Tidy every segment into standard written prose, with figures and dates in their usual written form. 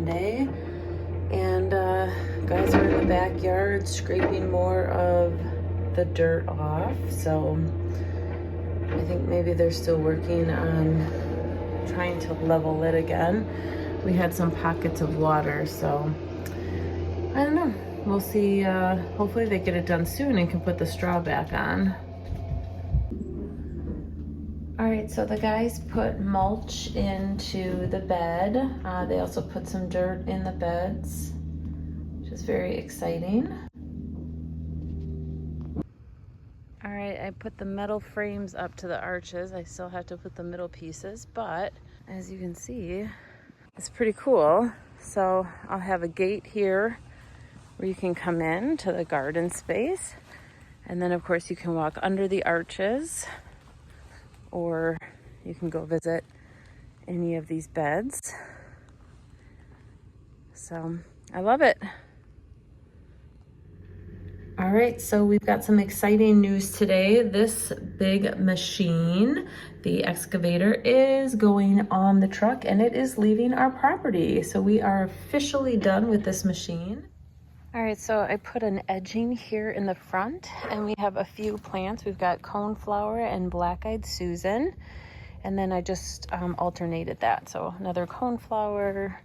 Monday, and guys are in the backyard scraping more of the dirt off. So I think maybe they're still working on trying to level it again. We had some pockets of water, so I don't know. We'll see. Hopefully they get it done soon and can put the straw back on. All right, so the guys put mulch into the bed. They also put some dirt in the beds, which is very exciting. All right, I put the metal frames up to the arches. I still have to put the middle pieces, but as you can see, it's pretty cool. So I'll have a gate here where you can come in to the garden space. And then of course you can walk under the arches, or you can go visit any of these beds. So I love it. All right, so we've got some exciting news today. This big machine, the excavator, is going on the truck and it is leaving our property. So we are officially done with this machine. All right, so I put an edging here in the front and we have a few plants. We've got coneflower and black-eyed Susan. And then I just alternated that. So another coneflower,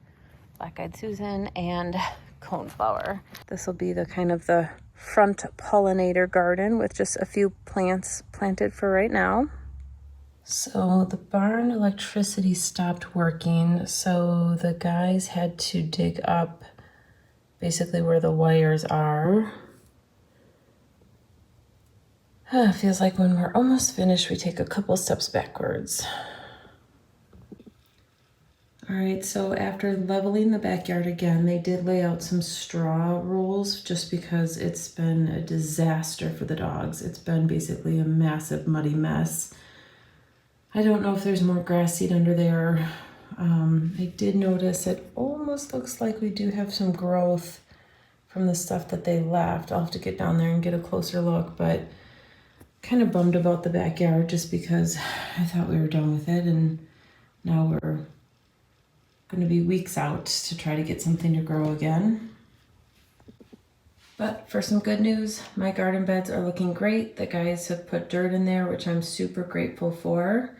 black-eyed Susan, and coneflower. This will be the kind of the front pollinator garden with just a few plants planted for right now. So the barn electricity stopped working, so the guys had to dig up basically where the wires are. Feels like when we're almost finished, we take a couple steps backwards. All right, so after leveling the backyard again, they did lay out some straw rolls just because it's been a disaster for the dogs. It's been basically a massive muddy mess. I don't know if there's more grass seed under there. I did notice it almost looks like we do have some growth from the stuff that they left. I'll have to get down there and get a closer look, but kind of bummed about the backyard just because I thought we were done with it, and now we're going to be weeks out to try to get something to grow again. But for some good news, my garden beds are looking great. The guys have put dirt in there, which I'm super grateful for.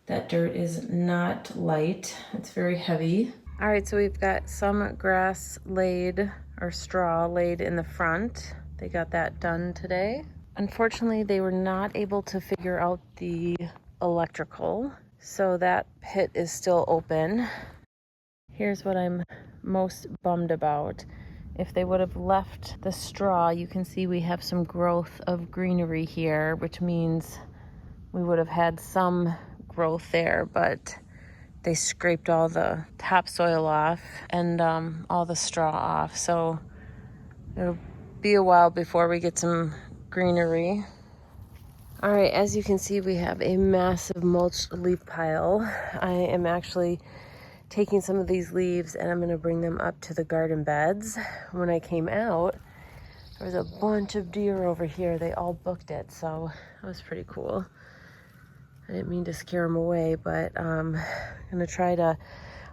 That dirt is not light, it's very heavy. All right, so we've got some grass laid, or straw laid in the front. They got that done today. Unfortunately, they were not able to figure out the electrical, so that pit is still open. Here's what I'm most bummed about. If they would have left the straw, you can see we have some growth of greenery here, which means we would have had some growth there, but they scraped all the topsoil off and all the straw off. So it'll be a while before we get some greenery. All right, as you can see, we have a massive mulched leaf pile. I am actually taking some of these leaves and I'm going to bring them up to the garden beds. When I came out, there was a bunch of deer over here. They all booked it, so that was pretty cool. I didn't mean to scare them away, but I'm going to try to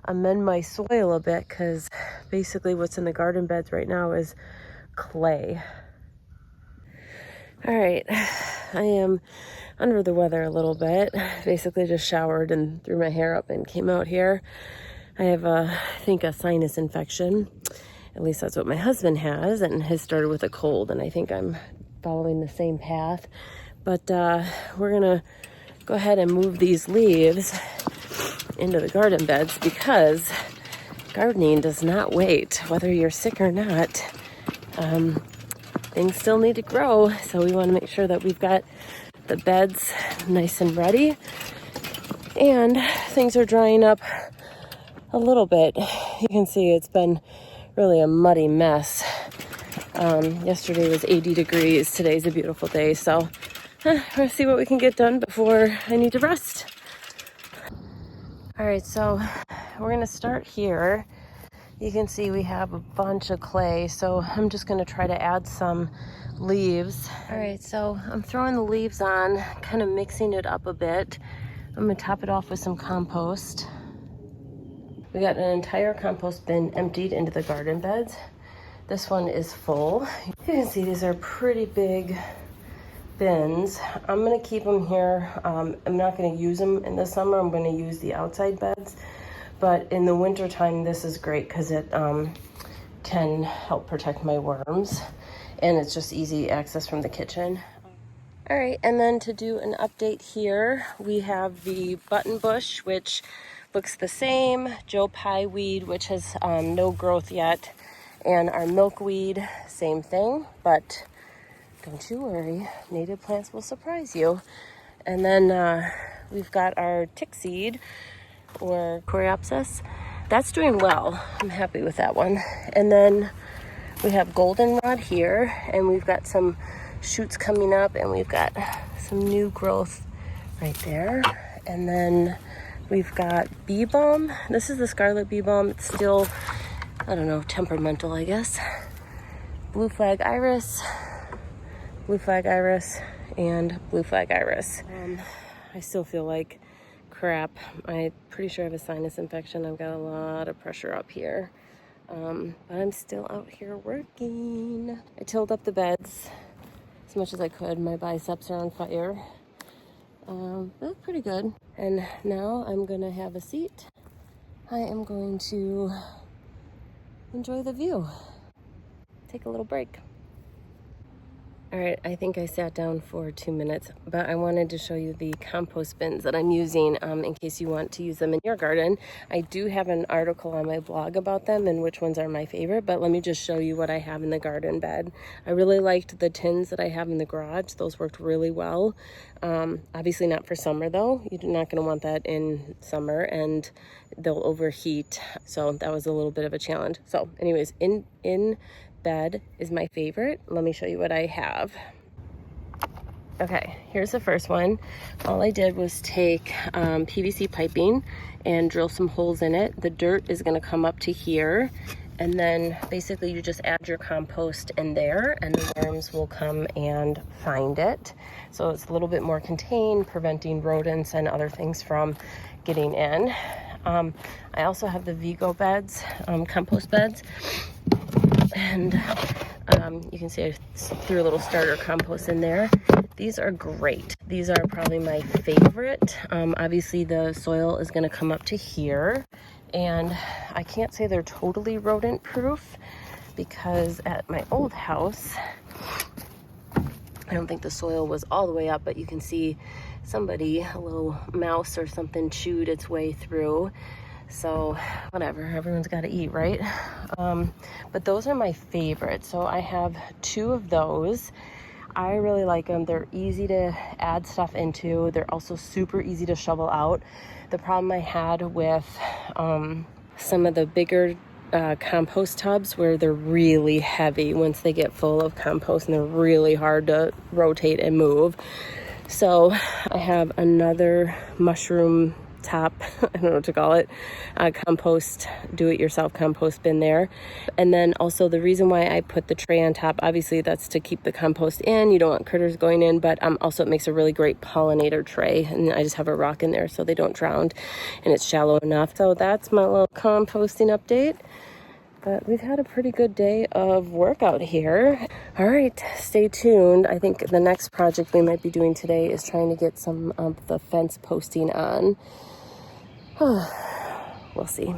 amend my soil a bit because basically what's in the garden beds right now is clay. All right, I am under the weather a little bit. Basically just showered and threw my hair up and came out here. I have, I think, a sinus infection. At least that's what my husband has, and has started with a cold, and I think I'm following the same path. But we're gonna go ahead and move these leaves into the garden beds because gardening does not wait. Whether you're sick or not, things still need to grow. So we want to make sure that we've got the beds nice and ready, and things are drying up a little bit. You can see it's been really a muddy mess. Yesterday was 80 degrees. Today's a beautiful day. So we're gonna see what we can get done before I need to rest. All right, so we're gonna start here. You can see we have a bunch of clay, so I'm just gonna try to add some leaves. All right, so I'm throwing the leaves on, kind of mixing it up a bit. I'm gonna top it off with some compost. We got an entire compost bin emptied into the garden beds. This one is full. You can see these are pretty big bins. I'm gonna keep them here. I'm not gonna use them in the summer. I'm gonna use the outside beds. But in the winter time, this is great because it can help protect my worms. And it's just easy access from the kitchen. All right, and then to do an update here, we have the button bush, which looks the same, Joe Pye weed, which has no growth yet, and our milkweed, same thing, but don't you worry, native plants will surprise you. And then we've got our tick seed, or coreopsis. That's doing well. I'm happy with that one. And then we have goldenrod here, and we've got some shoots coming up, and we've got some new growth right there. And then we've got bee balm. This is the scarlet bee balm. It's still, I don't know, temperamental, I guess. Blue flag iris, and blue flag iris. I still feel like crap. I'm pretty sure I have a sinus infection. I've got a lot of pressure up here. But I'm still out here working. I tilled up the beds as much as I could. My biceps are on fire. That's pretty good. And now I'm gonna have a seat. I am going to enjoy the view. Take a little break. All right, I think I sat down for 2 minutes, but I wanted to show you the compost bins that I'm using in case you want to use them in your garden. I do have an article on my blog about them and which ones are my favorite, but let me just show you what I have in the garden bed. I really liked the tins that I have in the garage. Those worked really well. Obviously not for summer though. You're not gonna want that in summer and they'll overheat. So that was a little bit of a challenge. So anyways, in bed is my favorite. Let me show you what I have. Okay, here's the first one. All I did was take PVC piping and drill some holes in it. The dirt is going to come up to here, and then basically you just add your compost in there and the worms will come and find it. So it's a little bit more contained, preventing rodents and other things from getting in. I also have the Vigo beds, compost beds. And you can see I threw a little starter compost in there. These are great. These are probably my favorite. Obviously the soil is going to come up to here, and I can't say they're totally rodent proof because at my old house, I don't think the soil was all the way up, but you can see somebody, a little mouse or something, chewed its way through. So whatever, everyone's got to eat, right? But those are my favorite. So I have 2 of those. I really like them. They're easy to add stuff into. They're also super easy to shovel out. The problem I had with some of the bigger compost tubs where they're really heavy once they get full of compost, and they're really hard to rotate and move. So I have another mushroom top, I don't know what to call it, compost, do-it-yourself compost bin there. And then also the reason why I put the tray on top, obviously that's to keep the compost in. You don't want critters going in, but also it makes a really great pollinator tray. And I just have a rock in there so they don't drown, and it's shallow enough. So that's my little composting update. But we've had a pretty good day of work out here. All right, stay tuned. I think the next project we might be doing today is trying to get some of the fence posting on. We'll see.